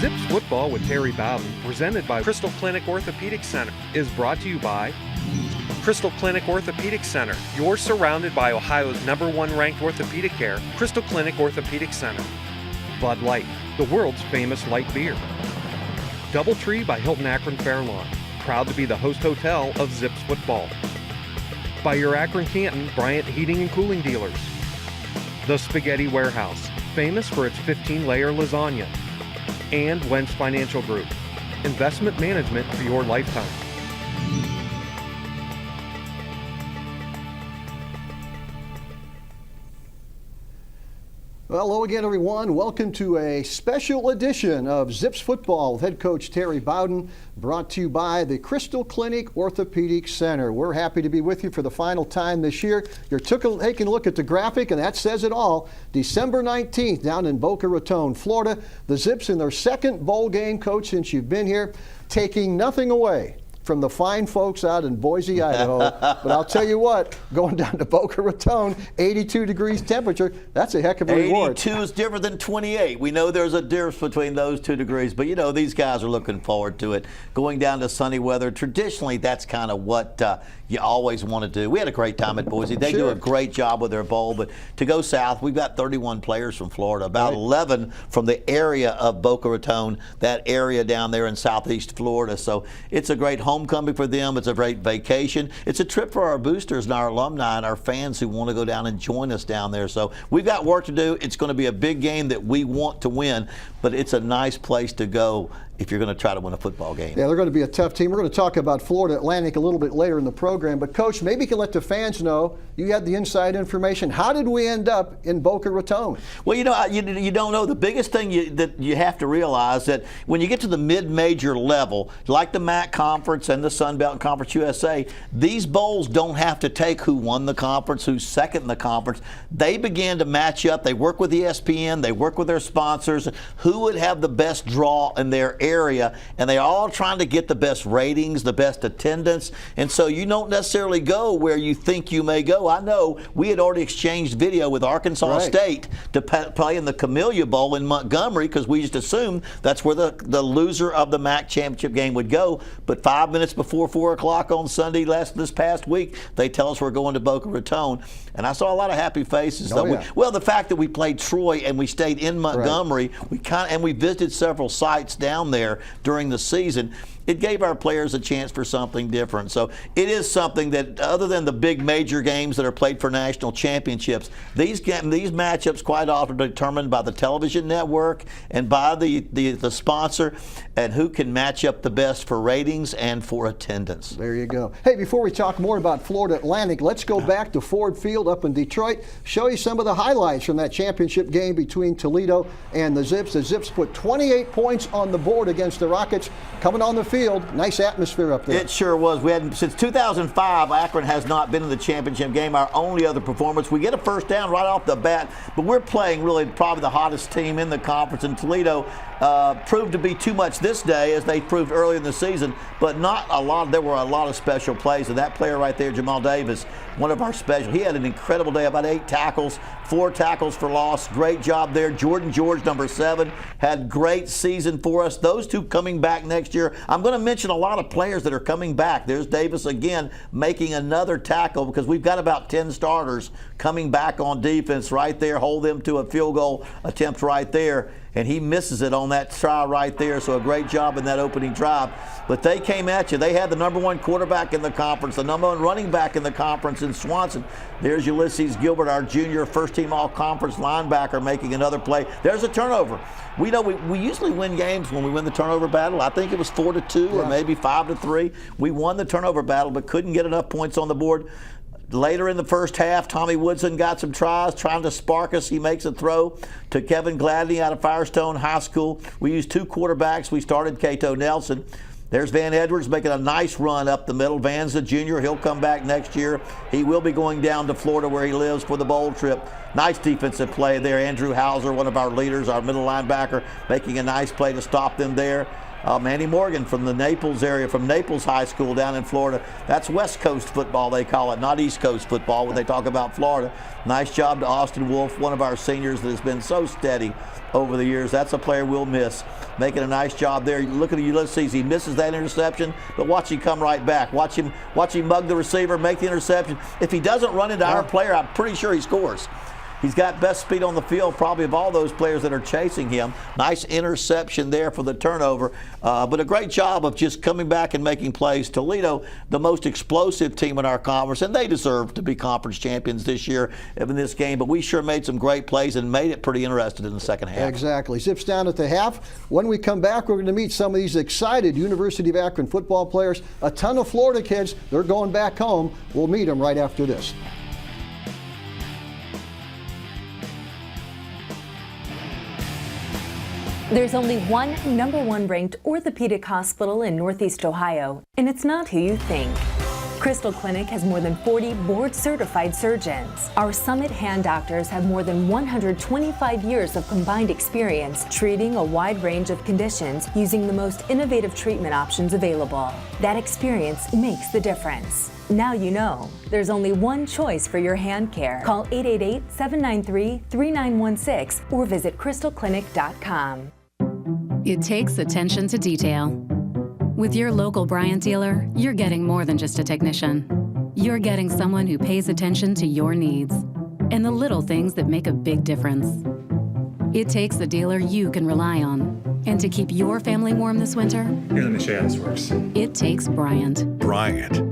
Zips Football with Terry Bowden, presented by Crystal Clinic Orthopedic Center, is brought to you by Crystal Clinic Orthopedic Center. You're surrounded by Ohio's #1 ranked orthopedic care, Crystal Clinic Orthopedic Center. Bud Light, the world's famous light beer. DoubleTree by Hilton Akron Fairlawn, proud to be the host hotel of Zips Football. By your Akron Canton Bryant Heating and Cooling dealers. The Spaghetti Warehouse, famous for its 15-layer lasagna. And Wentz Financial Group, investment management for your lifetime. Well, hello again, everyone. Welcome to a special edition of Zips Football with head coach Terry Bowden, brought to you by the Crystal Clinic Orthopedic Center. We're happy to be with you for the final time this year. You're taking a look at the graphic, and that says it all. December 19th, down in Boca Raton, Florida. The Zips in their second bowl game, coach, since you've been here, taking nothing away from the fine folks out in Boise, Idaho. But I'll tell you what, going down to Boca Raton, 82 degrees temperature, that's a heck of a reward. 82 is different than 28. We know there's a difference between those 2 degrees, but you know, these guys are looking forward to it. Going down to sunny weather, traditionally that's kind of what you always want to do. We had a great time at Boise. They do a great job with their bowl, but to go south, we've got 31 players from Florida, about 11 from the area of Boca Raton, that area down there in southeast Florida. So it's a great homecoming for them. It's a great vacation. It's a trip for our boosters and our alumni and our fans who want to go down and join us down there. So we've got work to do. It's going to be a big game that we want to win, but it's a nice place to go if you're going to try to win a football game. Yeah, they're going to be a tough team. We're going to talk about Florida Atlantic a little bit later in the program. But, Coach, maybe you can let the fans know you had the inside information. How did we end up in Boca Raton? Well, you know, you don't know. The biggest thing that you have to realize that when you get to the mid-major level, like the MAC Conference and the Sun Belt Conference USA, these bowls don't have to take who won the conference, who's second in the conference. They began to match up. They work with ESPN. They work with their sponsors. Who would have the best draw in their area, and they're all trying to get the best ratings, the best attendance, and so you don't necessarily go where you think you may go. I know we had already exchanged video with Arkansas State to play in the Camellia Bowl in Montgomery because we just assumed that's where the loser of the MAC championship game would go, but 5 minutes before 4 o'clock on Sunday this past week, they tell us we're going to Boca Raton, and I saw a lot of happy faces. Well, the fact that we played Troy and we stayed in Montgomery, we visited several sites down there during the season, it gave our players a chance for something different. So it is something that, other than the big major games that are played for national championships, these matchups quite often are determined by the television network and by the sponsor, and who can match up the best for ratings and for attendance. There you go. Hey, before we talk more about Florida Atlantic, let's go back to Ford Field up in Detroit, show you some of the highlights from that championship game between Toledo and the Zips. The Zips put 28 points on the board against the Rockets coming on the field. Nice atmosphere up there. It sure was. We had, since 2005, Akron has not been in the championship game. Our only other performance. We get a first down right off the bat, but we're playing really probably the hottest team in the conference. And Toledo proved to be too much this day, as they proved earlier in the season, but not a lot. There were a lot of special plays, and that player right there, Jamal Davis, one of our special. He had an incredible day, about 8 tackles, 4 tackles for loss. Great job there. Jordan George, number 7, had great season for us. Those two coming back next year. I'm going to mention a lot of players that are coming back. There's Davis again making another tackle, because we've got about 10 starters coming back on defense right there. Hold them to a field goal attempt right there, and he misses it on that try right there. So a great job in that opening drive. But they came at you. They had the #1 quarterback in the conference, the #1 running back in the conference in Swanson. There's Ulysses Gilbert, our junior first-team all-conference linebacker, making another play. There's a turnover. We know we usually win games when we win the turnover battle. I think it was 4-2 or maybe 5-3. We won the turnover battle but couldn't get enough points on the board. Later in the first half, Tommy Woodson got some tries, trying to spark us. He makes a throw to Kevin Gladney out of Firestone High School. We used 2 quarterbacks. We started Cato Nelson. There's Van Edwards making a nice run up the middle. Van's a junior. He'll come back next year. He will be going down to Florida, where he lives, for the bowl trip. Nice defensive play there. Andrew Hauser, one of our leaders, our middle linebacker, making a nice play to stop them there. Manny Morgan from the Naples area, from Naples High School down in Florida. That's West Coast football, they call it, not East Coast football when they talk about Florida. Nice job to Austin Wolf, one of our seniors that has been so steady over the years. That's a player we'll miss. making a nice job there. Look at Ulysses. He misses that interception, but watch him come right back. Watch him mug the receiver, make the interception. If he doesn't run into our player, I'm pretty sure he scores. He's got best speed on the field probably of all those players that are chasing him. Nice interception there for the turnover. But a great job of just coming back and making plays. Toledo, the most explosive team in our conference, and they deserve to be conference champions this year in this game. But we sure made some great plays and made it pretty interesting in the second half. Exactly. Zips down at the half. When we come back, we're going to meet some of these excited University of Akron football players. A ton of Florida kids. They're going back home. We'll meet them right after this. There's only one #1 ranked orthopedic hospital in Northeast Ohio, and it's not who you think. Crystal Clinic has more than 40 board-certified surgeons. Our Summit hand doctors have more than 125 years of combined experience treating a wide range of conditions using the most innovative treatment options available. That experience makes the difference. Now you know. There's only one choice for your hand care. Call 888-793-3916 or visit crystalclinic.com. It takes attention to detail. With your local Bryant dealer, you're getting more than just a technician. You're getting someone who pays attention to your needs and the little things that make a big difference. It takes a dealer you can rely on. And to keep your family warm this winter, here, let me show you how this works. It takes Bryant. Bryant.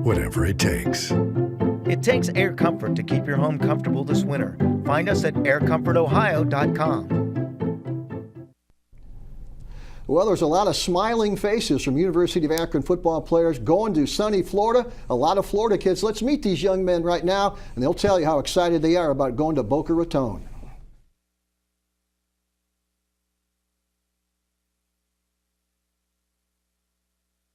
Whatever it takes. It takes air comfort to keep your home comfortable this winter. Find us at aircomfortohio.com. Well, there's a lot of smiling faces from University of Akron football players going to sunny Florida. A lot of Florida kids. Let's meet these young men right now, and they'll tell you how excited they are about going to Boca Raton.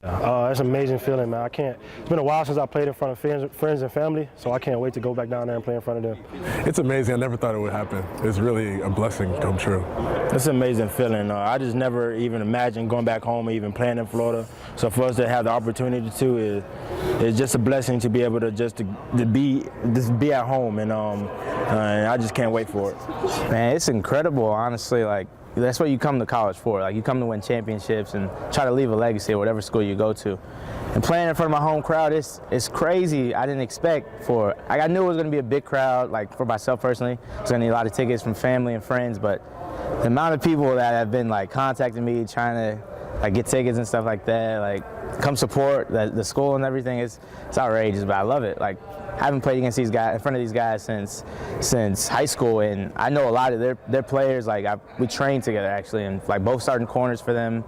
It's an amazing feeling, man. It's been a while since I played in front of friends and family, so I can't wait to go back down there and play in front of them. It's amazing. I never thought it would happen. It's really a blessing come true. It's an amazing feeling. I just never even imagined going back home or even playing in Florida. So for us to have the opportunity to is just a blessing to be able to just be at home, and I just can't wait for it. Man, it's incredible, honestly. Like, that's what you come to college for. Like, you come to win championships and try to leave a legacy at whatever school you go to. And playing in front of my home crowd, it's crazy. I didn't expect for. I knew it was going to be a big crowd. Like, for myself personally, I was going to need a lot of tickets from family and friends. But the amount of people that have been like contacting me, trying to like get tickets and stuff like that, like come support the school and everything, it's outrageous. But I love it. Like, I haven't played against these guys in front of these guys since high school, and I know a lot of their players. Like, we trained together actually, and like both starting corners for them,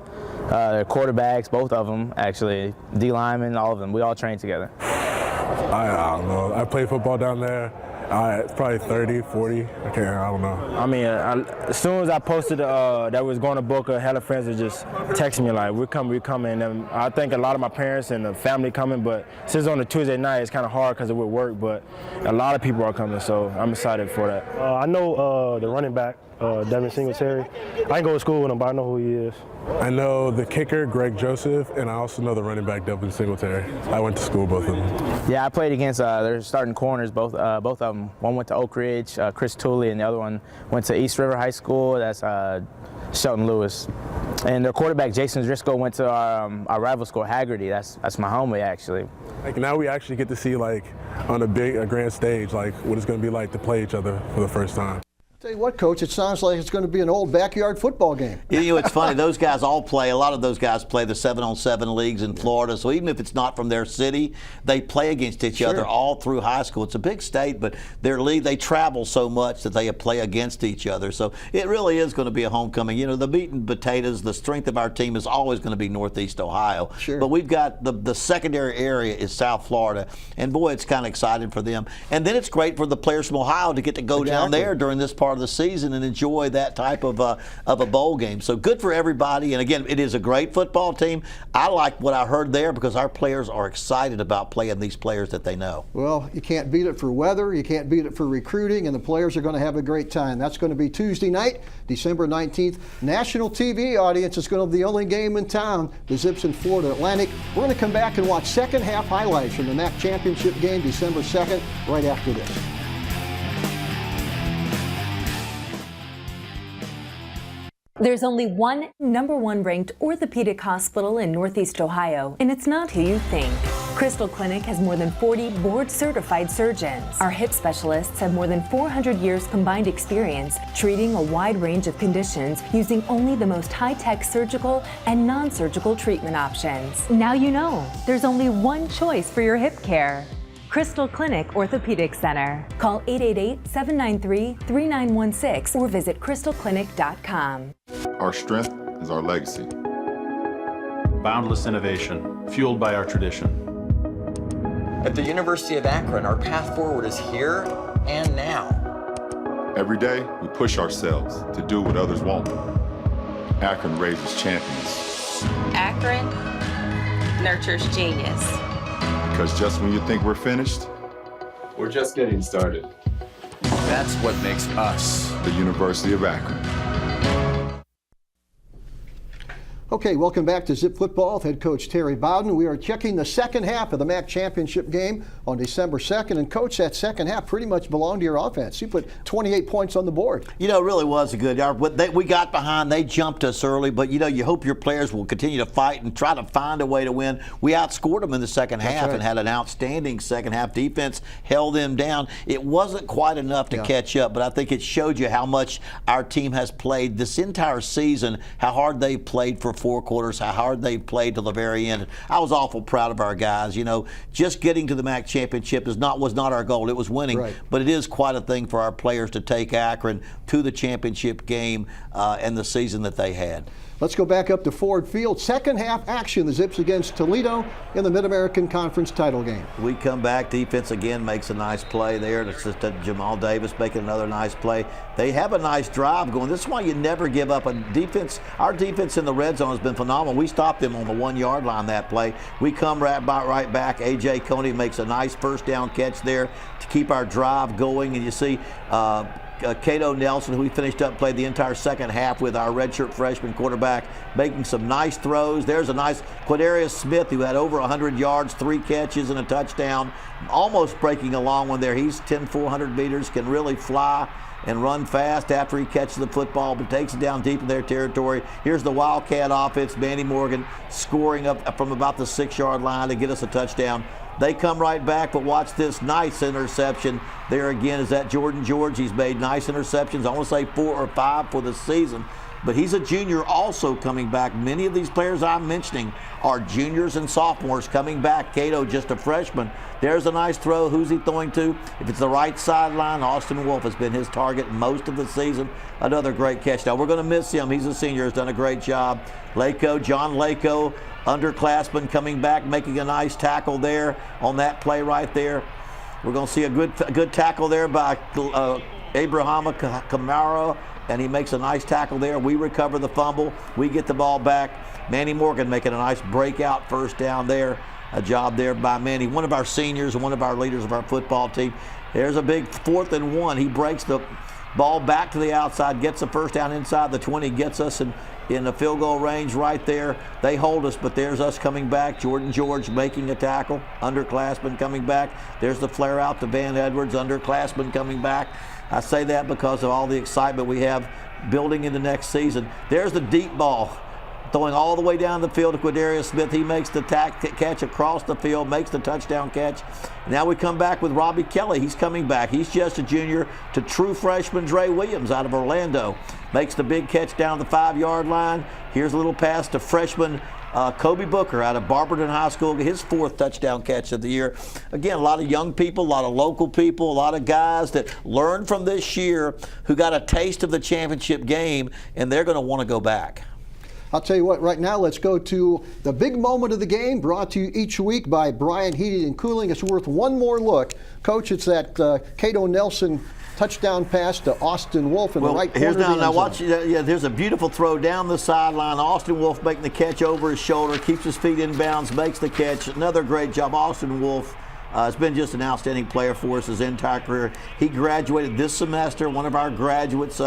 their quarterbacks, both of them actually, D linemen, all of them. We all trained together. I don't know. I played football down there. Probably 30, 40. I don't know. I mean, as soon as I posted that we was going to Boca, hella friends would just text me like, we're coming. And I think a lot of my parents and the family coming, but since on a Tuesday night, it's kind of hard because it would work, but a lot of people are coming, so I'm excited for that. I know the running back, Devin Singletary. I didn't go to school with him, but I know who he is. I know the kicker, Greg Joseph, and I also know the running back, Devin Singletary. I went to school with both of them. Yeah, I played against their starting corners, both of them. One went to Oak Ridge, Chris Tooley, and the other one went to East River High School. That's Shelton Lewis. And their quarterback, Jason Driscoll, went to our rival school, Haggerty. That's my homie, actually. Like, now we actually get to see, like, on a grand stage, like, what it's going to be like to play each other for the first time. Tell you what, Coach, it sounds like it's going to be an old backyard football game. You know, it's funny. Those guys all play. A lot of those guys play the 7-on-7 leagues in Florida. So even if it's not from their city, they play against each other all through high school. It's a big state, but their league, they travel so much that they play against each other. So it really is going to be a homecoming. You know, the meat and potatoes, the strength of our team is always going to be Northeast Ohio. Sure. But we've got the secondary area is South Florida, and boy, it's kind of exciting for them. And then it's great for the players from Ohio to get to go down there during this part of the season and enjoy that type of a bowl game. So good for everybody. And again, it is a great football team. I like what I heard there because our players are excited about playing these players that they know. Well, you can't beat it for weather. You can't beat it for recruiting, and the players are going to have a great time. That's going to be Tuesday night, December 19th. National TV audience is going to be the only game in town, the Zips in Florida Atlantic. We're going to come back and watch second half highlights from the MAC championship game December 2nd right after this. There's only one #1 ranked orthopedic hospital in Northeast Ohio, and it's not who you think. Crystal Clinic has more than 40 board-certified surgeons. Our hip specialists have more than 400 years combined experience treating a wide range of conditions using only the most high-tech surgical and non-surgical treatment options. Now you know, there's only one choice for your hip care. Crystal Clinic Orthopedic Center. Call 888-793-3916 or visit crystalclinic.com. Our strength is our legacy. Boundless innovation, fueled by our tradition. At the University of Akron, our path forward is here and now. Every day, we push ourselves to do what others won't. Akron raises champions. Akron nurtures genius. Because just when you think we're finished, we're just getting started. That's what makes us the University of Akron. Okay, welcome back to Zip Football with head coach Terry Bowden. We are checking the second half of the MAC championship game on December 2nd. And coach, that second half pretty much belonged to your offense. You put 28 points on the board. You know, it really was a good yard. We got behind, they jumped us early, but you know, you hope your players will continue to fight and try to find a way to win. We outscored them in the second half and had an outstanding second half defense, held them down. It wasn't quite enough to catch up, but I think it showed you how much our team has played this entire season, how hard they played for 4 quarters, how hard they played till the very end. I was awful proud of our guys. You know, just getting to the MAC championship was not our goal. It was winning, but it is quite a thing for our players to take Akron to the championship game and the season that they had. Let's go back up to Ford Field. Second half action, the Zips against Toledo in the Mid-American Conference title game. We come back, defense again makes a nice play there. It's just Jamal Davis making another nice play. They have a nice drive going. This is why you never give up a defense. Our defense in the red zone has been phenomenal. We stopped them on the 1-yard line that play. We come right back. A.J. Coney makes a nice first down catch there to keep our drive going. And you see Cato Nelson, who we finished up, played the entire second half with our redshirt freshman quarterback, making some nice throws. There's a nice Quadarius Smith, who had over 100 yards, 3 catches and a touchdown, almost breaking a long one there. He's 10-400 meters, can really fly and run fast after he catches the football, but takes it down deep in their territory. Here's the Wildcat offense, Manny Morgan scoring up from about the 6-yard line to get us a touchdown. They come right back, but watch this nice interception. There again is that Jordan George. He's made nice interceptions. I want to say 4 or 5 for the season. But he's a junior also coming back. Many of these players I'm mentioning are juniors and sophomores coming back. Cato just a freshman. There's a nice throw. Who's he throwing to? If it's the right sideline, Austin Wolf has been his target most of the season. Another great catch. Now, we're going to miss him. He's a senior, has done a great job. John Lako, underclassman, coming back, making a nice tackle there on that play right there. We're going to see a good tackle there by Abraham Kamara, and he makes a nice tackle there. We recover the fumble. We get the ball back. Manny Morgan making a nice breakout first down there. A job there by Manny, one of our seniors and one of our leaders of our football team. There's a big 4th and 1. He breaks the ball back to the outside, gets the first down inside the 20, gets us in the field goal range right there. They hold us, but there's us coming back. Jordan George making a tackle. Underclassman coming back. There's the flare out to Van Edwards. Underclassman coming back. I say that because of all the excitement we have building in the next season. There's the deep ball, throwing all the way down the field to Quadarius Smith. He makes the catch across the field, makes the touchdown catch. Now we come back with Robbie Kelly. He's coming back. He's just a junior to true freshman Dre Williams out of Orlando. Makes the big catch down the 5-yard line. Here's a little pass to freshman Kobe Booker out of Barberton High School, his 4th touchdown catch of the year. Again, a lot of young people, a lot of local people, a lot of guys that learned from this year who got a taste of the championship game, and they're going to want to go back. I'll tell you what, right now let's go to the big moment of the game, brought to you each week by Bryant Heating and Cooling. It's worth one more look. Coach, it's that Cato Nelson touchdown pass to Austin Wolf in the right corner. Now watch, there's a beautiful throw down the sideline. Austin Wolf making the catch over his shoulder, keeps his feet in bounds, makes the catch. Another great job. Austin Wolf Has been just an outstanding player for us his entire career. He graduated this semester, one of our graduates,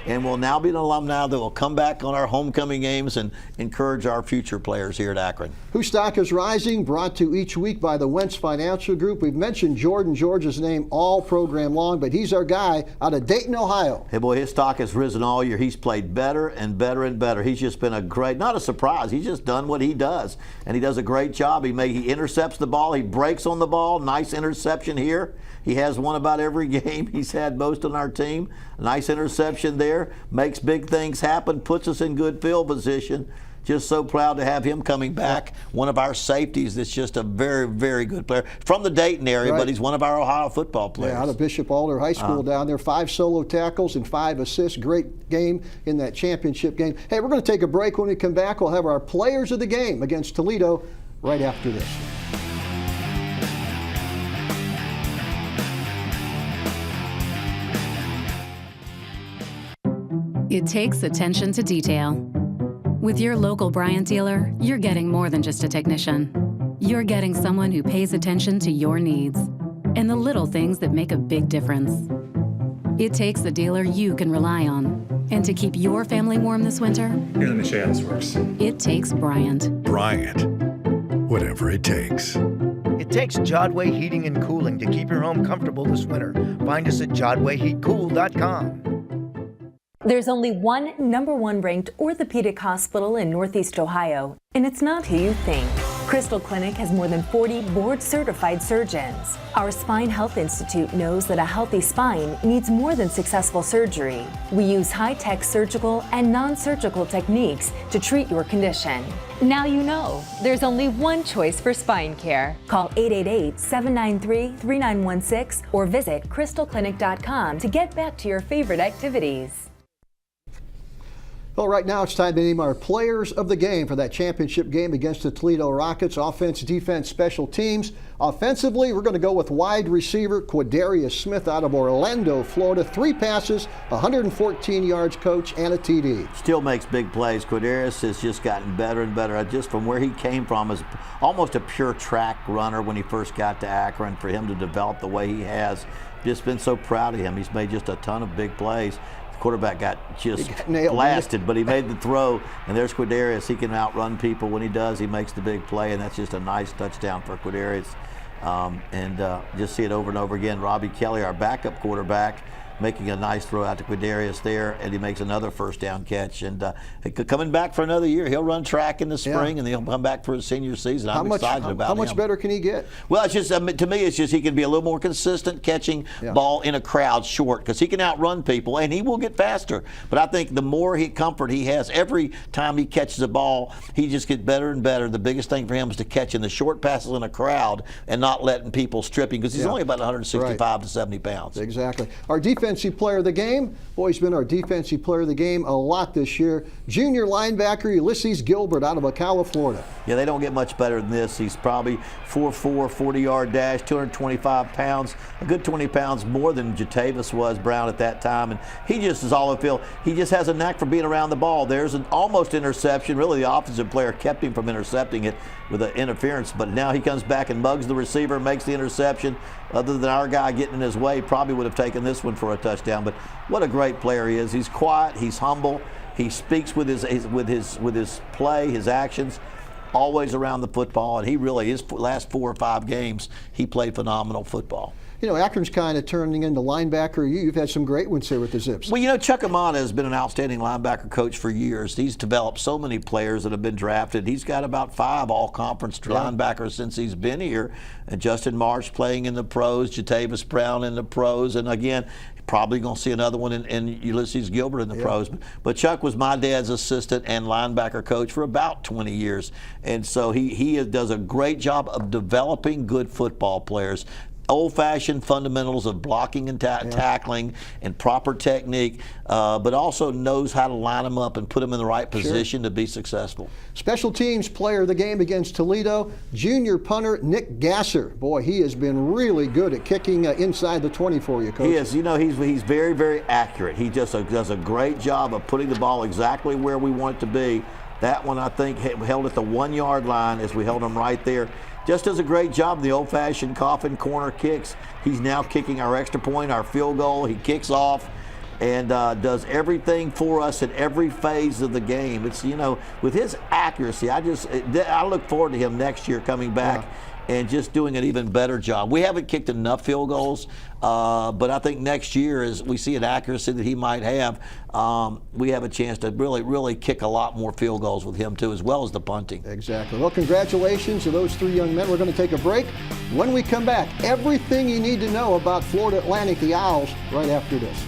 and will now be an alumni that will come back on our homecoming games and encourage our future players here at Akron. Whose Stock is Rising, brought to you each week by the Wentz Financial Group. We've mentioned Jordan George's name all program long, but he's our guy out of Dayton, Ohio. Hey boy, his stock has risen all year. He's played better and better and better. He's just been a great, not a surprise, he's just done what he does, and he does a great job. He intercepts the ball, he breaks on the ball, nice interception here. He has one about every game. He's had most on our team. Nice interception there, makes big things happen, puts us in good field position. Just so proud to have him coming back. One of our safeties that's just a very, very good player. From the Dayton area, but he's one of our Ohio football players. Yeah, out of Bishop Alder High School down there. 5 solo tackles and 5 assists. Great game in that championship game. Hey, we're going to take a break. When we come back, we'll have our players of the game against Toledo right after this. It takes attention to detail. With your local Bryant dealer, you're getting more than just a technician. You're getting someone who pays attention to your needs and the little things that make a big difference. It takes a dealer you can rely on. And to keep your family warm this winter, Here, let me show you how this works. it takes Bryant. Bryant. Whatever it takes. It takes Jodway Heating and Cooling to keep your home comfortable this winter. Find us at jodwayheatcool.com. There's only one #1 ranked orthopedic hospital in Northeast Ohio, and it's not who you think. Crystal Clinic has more than 40 board-certified surgeons. Our Spine Health Institute knows that a healthy spine needs more than successful surgery. We use high-tech surgical and non-surgical techniques to treat your condition. Now you know, there's only one choice for spine care. Call 888-793-3916 or visit crystalclinic.com to get back to your favorite activities. Well, right now it's time to name our players of the game for that championship game against the Toledo Rockets. Offense, defense, special teams. Offensively, we're going to go with wide receiver Quadarius Smith out of Orlando, Florida. 3 passes, 114 yards, coach, and a TD. Still makes big plays. Quadarius has just gotten better and better. Just from where he came from as almost a pure track runner when he first got to Akron, for him to develop the way he has, just been so proud of him. He's made just a ton of big plays. Quarterback got just blasted, but he made the throw, and there's Quadarius. He can outrun people. When he does, he makes the big play, and that's just a nice touchdown for Quadarius. Just see it over and over again. Robbie Kelly, our backup quarterback, making a nice throw out to Quadarius there, and he makes another first down catch. And coming back for another year. He'll run track in the spring, and he'll come back for his senior season. I'm excited about him. How much better can he get? Well, it's just to me, it's just he can be a little more consistent catching ball in a crowd short, because he can outrun people, and he will get faster. But I think the more comfort he has, every time he catches a ball, he just gets better and better. The biggest thing for him is to catch in the short passes in a crowd and not letting people strip him, because he's only about 165 to 70 pounds. Exactly. Our defensive player of the game, boy, he's been our defensive player of the game a lot this year. Junior linebacker Ulysses Gilbert out of Ocala, Florida. Yeah, they don't get much better than this. He's probably 4'4", 40-yard dash, 225 pounds, a good 20 pounds more than Jatavis was, Brown, at that time. And he just is all over the field. He just has a knack for being around the ball. There's an almost interception. Really, the offensive player kept him from intercepting it with an interference, but now he comes back and mugs the receiver, makes the interception. Other than our guy getting in his way, probably would have taken this one for a touchdown. But what a great player he is. He's quiet, he's humble, he speaks with his play, his actions, always around the football. And he really, his last 4 or 5 games, he played phenomenal football. You know, Akron's kind of turning into linebacker. You've had some great ones here with the Zips. Well, you know, Chuck Amata has been an outstanding linebacker coach for years. He's developed so many players that have been drafted. He's got about 5 all-conference linebackers since he's been here. And Justin Marsh playing in the pros, Jatavis Brown in the pros, and again, probably going to see another one in Ulysses Gilbert in the pros. But Chuck was my dad's assistant and linebacker coach for about 20 years. And so he does a great job of developing good football players. Old-fashioned fundamentals of blocking and tackling and proper technique, but also knows how to line them up and put them in the right position to be successful. Special teams player of the game against Toledo, junior punter Nick Gasser. Boy, he has been really good at kicking inside the 20 for you, Coach. He is. You know, he's very, very accurate. He just does a great job of putting the ball exactly where we want it to be. That one, I think, held at the 1-yard line as we held him right there. just does a great job in the old-fashioned coffin corner kicks. He's now kicking our extra point, our field goal. He kicks off and does everything for us at every phase of the game. It's, you know, with his accuracy, I look forward to him next year coming back and just doing an even better job. We haven't kicked enough field goals, but I think next year, as we see an accuracy that he might have, we have a chance to really kick a lot more field goals with him too, as well as the punting. Exactly. Well, congratulations to those 3 young men. We're going to take a break. When we come back, everything you need to know about Florida Atlantic, the Owls, right after this.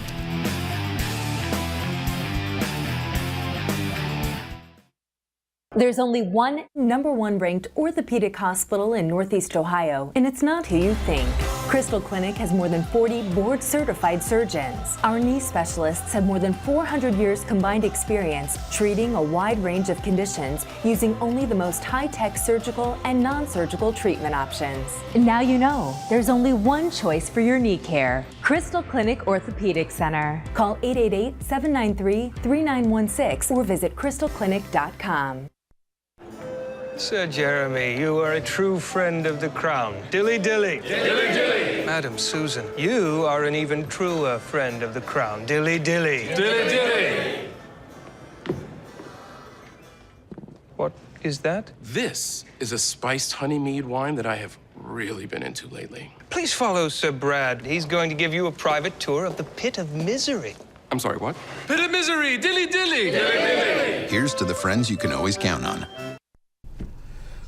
There's only one #1 ranked orthopedic hospital in Northeast Ohio, and it's not who you think. Crystal Clinic has more than 40 board-certified surgeons. Our knee specialists have more than 400 years combined experience treating a wide range of conditions using only the most high-tech surgical and non-surgical treatment options. Now you know, there's only one choice for your knee care. Crystal Clinic Orthopedic Center. Call 888-793-3916 or visit crystalclinic.com. Sir Jeremy, you are a true friend of the crown. Dilly dilly. Dilly dilly. Madam Susan, you are an even truer friend of the crown. Dilly dilly. Dilly dilly. What is that? This is a spiced honey mead wine that I have really been into lately. Please follow Sir Brad. He's going to give you a private tour of the pit of misery. I'm sorry, what? Pit of misery. Dilly dilly. Dilly dilly. Here's to the friends you can always count on.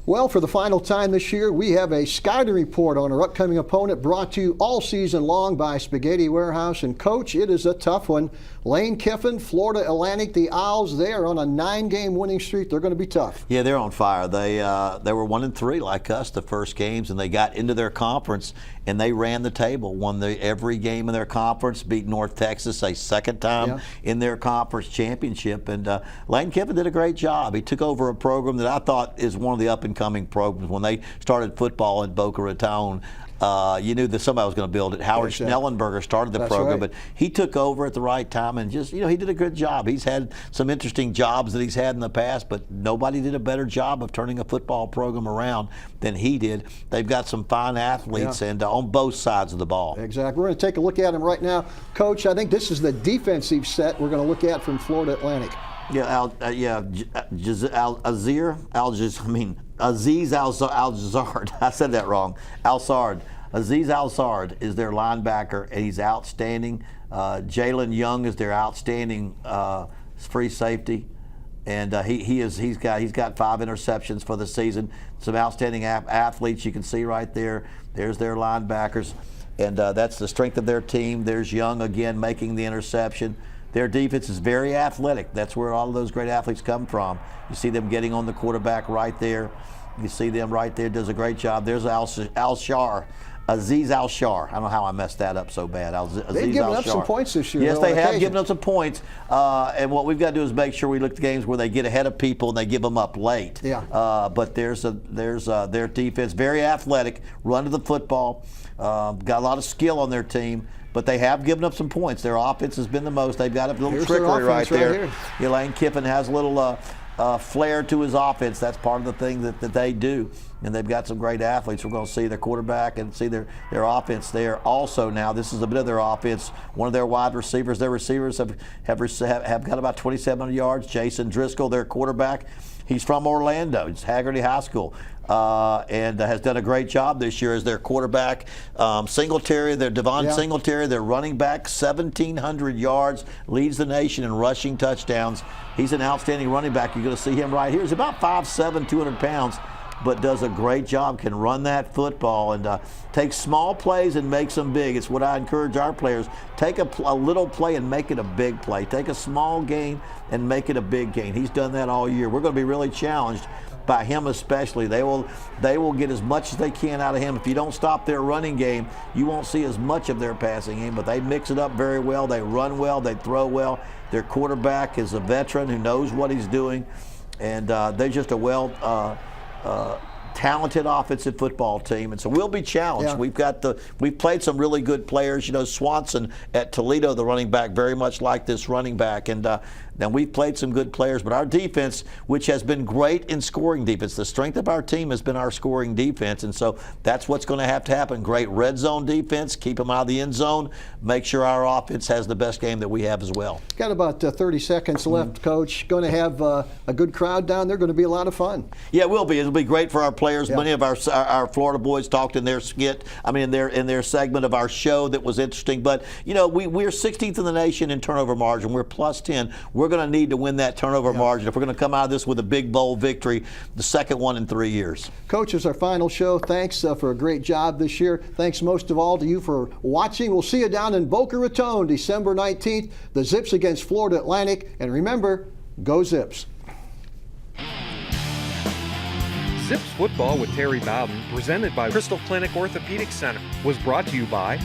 Well, for the final time this year, we have a scouting report on our upcoming opponent brought to you all season long by Spaghetti Warehouse. And, Coach, it is a tough one. Lane Kiffin, Florida Atlantic, the Owls, they are on a 9-game winning streak. They're going to be tough. Yeah, they're on fire. They were 1-3 like us the first games, and they got into their conference, and they ran the table, won every game in their conference, beat North Texas a second time in their conference championship. And Lane Kiffin did a great job. He took over a program that I thought is one of the up-and-coming programs. When they started football in Boca Raton, you knew that somebody was going to build it. Howard Schnellenberger started the program, but he took over at the right time and just, he did a good job. He's had some interesting jobs that he's had in the past, but nobody did a better job of turning a football program around than he did. They've got some fine athletes and on both sides of the ball. Exactly. We're going to take a look at them right now. Coach, I think this is the defensive set we're going to look at from Florida Atlantic. Aziz Al-Zard. I said that wrong. Al-Sard. Aziz Al-Sard is their linebacker, and he's outstanding. Jalen Young is their outstanding free safety, and he's got 5 interceptions for the season. Some outstanding athletes you can see right there. There's their linebackers, and that's the strength of their team. There's Young again making the interception. Their defense is very athletic. That's where all of those great athletes come from. You see them getting on the quarterback right there. You see them right there. Does a great job. There's Al-Shar. Aziz Al-Shar. I don't know how I messed that up so bad. They've given up some points this year. Yes, they have given up some points. And what we've got to do is make sure we look at the games where they get ahead of people and they give them up late. But there's their defense, very athletic, run to the football, got a lot of skill on their team. But they have given up some points. Their offense has been the most. They've got a little trickery right there. Lane Kiffin has a little flair to his offense. That's part of the thing that they do. And they've got some great athletes. We're going to see their quarterback and see their offense there. Also now, this is a bit of their offense. One of their wide receivers, their receivers have got about 2,700 yards. Jason Driscoll, their quarterback, he's from Orlando. It's Haggerty High School. And has done a great job this year as their quarterback. Singletary, Devon Singletary, their running back, 1,700 yards, leads the nation in rushing touchdowns. He's an outstanding running back. You're going to see him right here. He's about 5'7", 200 pounds, but does a great job, can run that football and take small plays and makes them big. It's what I encourage our players. Take a little play and make it a big play. Take a small gain and make it a big gain. He's done that all year. We're going to be really challenged by him especially. They will get as much as they can out of him. If you don't stop their running game, you won't see as much of their passing game, but they mix it up very well. They run well, they throw well. Their quarterback is a veteran who knows what he's doing, and they're just a talented offensive football team, and so we'll be challenged. We've played some really good players. Swanson at Toledo, the running back, very much like this running back, and Now, we've played some good players, but our defense, which has been great in scoring defense, the strength of our team has been our scoring defense, and so that's what's going to have to happen. Great red zone defense, keep them out of the end zone, make sure our offense has the best game that we have as well. Got about 30 seconds left, Coach. Going to have a good crowd down there. Going to be a lot of fun. Yeah, it will be. It'll be great for our players. Yeah. Many of our Florida boys talked in their skit, in their segment of our show that was interesting. But, we're 16th in the nation in turnover margin. We're plus 10. We're going to need to win that turnover margin if we're going to come out of this with a big bowl victory, the second one in 3 years. Coach, it's our final show. Thanks for a great job this year. Thanks most of all to you for watching. We'll see you down in Boca Raton December 19th. The Zips against Florida Atlantic. And remember, go Zips. Zips Football with Terry Bowden, presented by Crystal Clinic Orthopedic Center, was brought to you by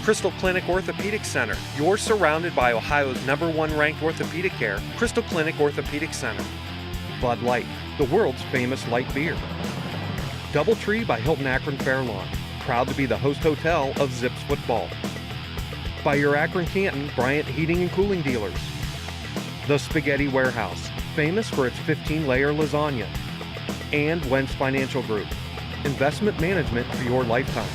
Crystal Clinic Orthopedic Center. You're surrounded by Ohio's #1 ranked orthopedic care, Crystal Clinic Orthopedic Center. Bud Light, the world's famous light beer. Doubletree by Hilton Akron Fairlawn, proud to be the host hotel of Zips Football. By your Akron Canton Bryant Heating and Cooling dealers. The Spaghetti Warehouse, famous for its 15-layer lasagna. And Wentz Financial Group, investment management for your lifetime.